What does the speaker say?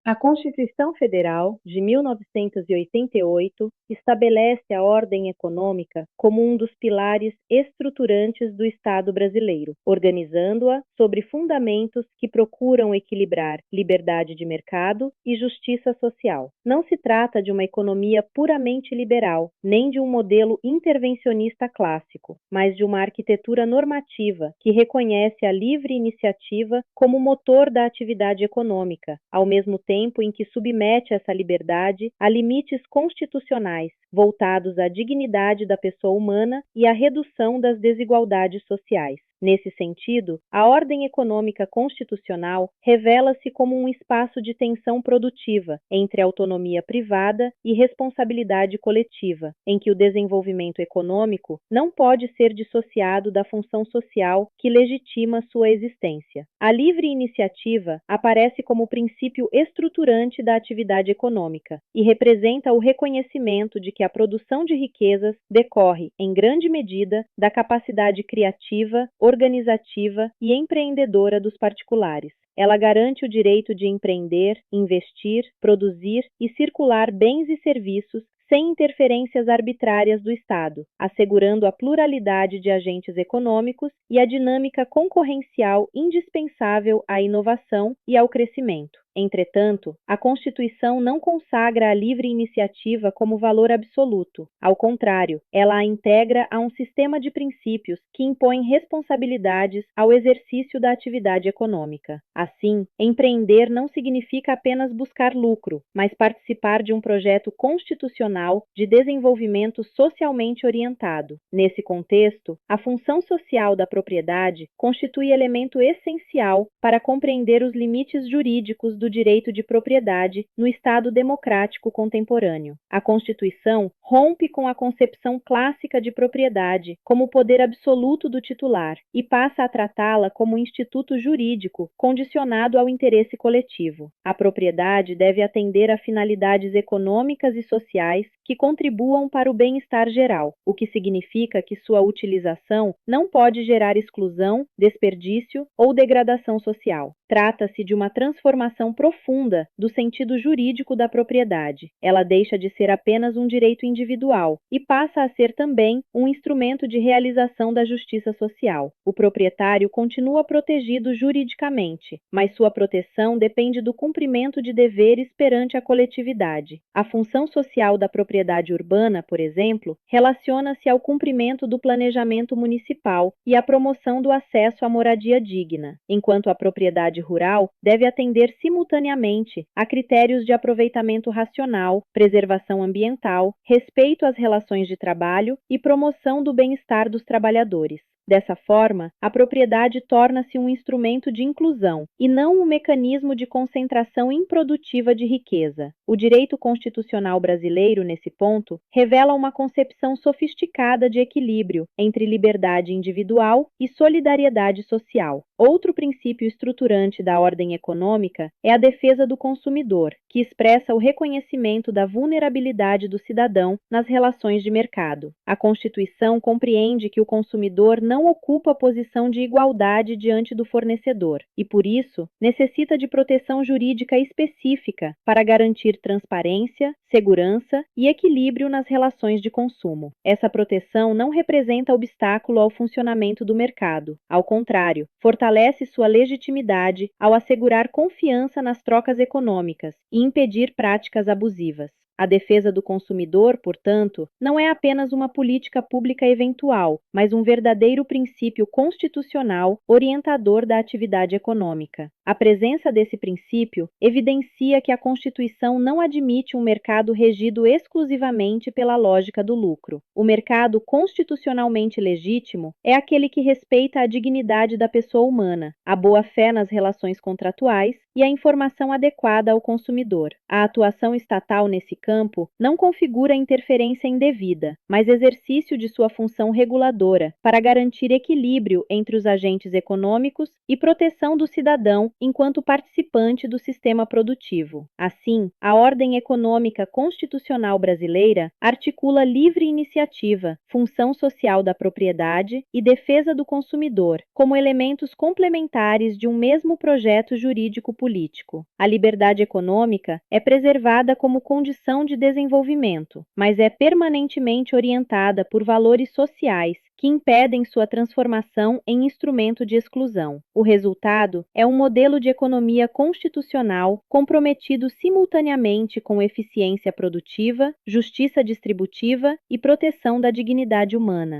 A Constituição Federal de 1988 estabelece a ordem econômica como um dos pilares estruturantes do Estado brasileiro, organizando-a sobre fundamentos que procuram equilibrar liberdade de mercado e justiça social. Não se trata de uma economia puramente liberal, nem de um modelo intervencionista clássico, mas de uma arquitetura normativa que reconhece a livre iniciativa como motor da atividade econômica, ao mesmo tempo em que submete essa liberdade a limites constitucionais, voltados à dignidade da pessoa humana e à redução das desigualdades sociais. Nesse sentido, a ordem econômica constitucional revela-se como um espaço de tensão produtiva entre autonomia privada e responsabilidade coletiva, em que o desenvolvimento econômico não pode ser dissociado da função social que legitima sua existência. A livre iniciativa aparece como princípio estruturante da atividade econômica e representa o reconhecimento de que a produção de riquezas decorre, em grande medida, da capacidade criativa, organizativa e empreendedora dos particulares. Ela garante o direito de empreender, investir, produzir e circular bens e serviços sem interferências arbitrárias do Estado, assegurando a pluralidade de agentes econômicos e a dinâmica concorrencial indispensável à inovação e ao crescimento. Entretanto, a Constituição não consagra a livre iniciativa como valor absoluto. Ao contrário, ela a integra a um sistema de princípios que impõem responsabilidades ao exercício da atividade econômica. Assim, empreender não significa apenas buscar lucro, mas participar de um projeto constitucional de desenvolvimento socialmente orientado. Nesse contexto, a função social da propriedade constitui elemento essencial para compreender os limites jurídicos do direito de propriedade no Estado democrático contemporâneo. A Constituição rompe com a concepção clássica de propriedade como poder absoluto do titular e passa a tratá-la como instituto jurídico condicionado ao interesse coletivo. A propriedade deve atender a finalidades econômicas e sociais que contribuam para o bem-estar geral, o que significa que sua utilização não pode gerar exclusão, desperdício ou degradação social. Trata-se de uma transformação profunda do sentido jurídico da propriedade. Ela deixa de ser apenas um direito individual e passa a ser também um instrumento de realização da justiça social. O proprietário continua protegido juridicamente, mas sua proteção depende do cumprimento de deveres perante a coletividade. A função social da propriedade urbana, por exemplo, relaciona-se ao cumprimento do planejamento municipal e à promoção do acesso à moradia digna, enquanto a propriedade rural deve atender simultaneamente a critérios de aproveitamento racional, preservação ambiental, respeito às relações de trabalho e promoção do bem-estar dos trabalhadores. Dessa forma, a propriedade torna-se um instrumento de inclusão e não um mecanismo de concentração improdutiva de riqueza. O direito constitucional brasileiro, nesse ponto, revela uma concepção sofisticada de equilíbrio entre liberdade individual e solidariedade social. Outro princípio estruturante da ordem econômica é a defesa do consumidor, que expressa o reconhecimento da vulnerabilidade do cidadão nas relações de mercado. A Constituição compreende que o consumidor não ocupa posição de igualdade diante do fornecedor e, por isso, necessita de proteção jurídica específica para garantir transparência, segurança e equilíbrio nas relações de consumo. Essa proteção não representa obstáculo ao funcionamento do mercado. Ao contrário, fortalece sua legitimidade ao assegurar confiança nas trocas econômicas e impedir práticas abusivas. A defesa do consumidor, portanto, não é apenas uma política pública eventual, mas um verdadeiro princípio constitucional orientador da atividade econômica. A presença desse princípio evidencia que a Constituição não admite um mercado regido exclusivamente pela lógica do lucro. O mercado constitucionalmente legítimo é aquele que respeita a dignidade da pessoa humana, a boa-fé nas relações contratuais e a informação adequada ao consumidor. A atuação estatal nesse campo não configura interferência indevida, mas exercício de sua função reguladora para garantir equilíbrio entre os agentes econômicos e proteção do cidadão enquanto participante do sistema produtivo. Assim, a ordem econômica constitucional brasileira articula livre iniciativa, função social da propriedade e defesa do consumidor, como elementos complementares de um mesmo projeto jurídico-político. A liberdade econômica é preservada como condição de desenvolvimento, mas é permanentemente orientada por valores sociais que impedem sua transformação em instrumento de exclusão. O resultado é um modelo de economia constitucional comprometido simultaneamente com eficiência produtiva, justiça distributiva e proteção da dignidade humana.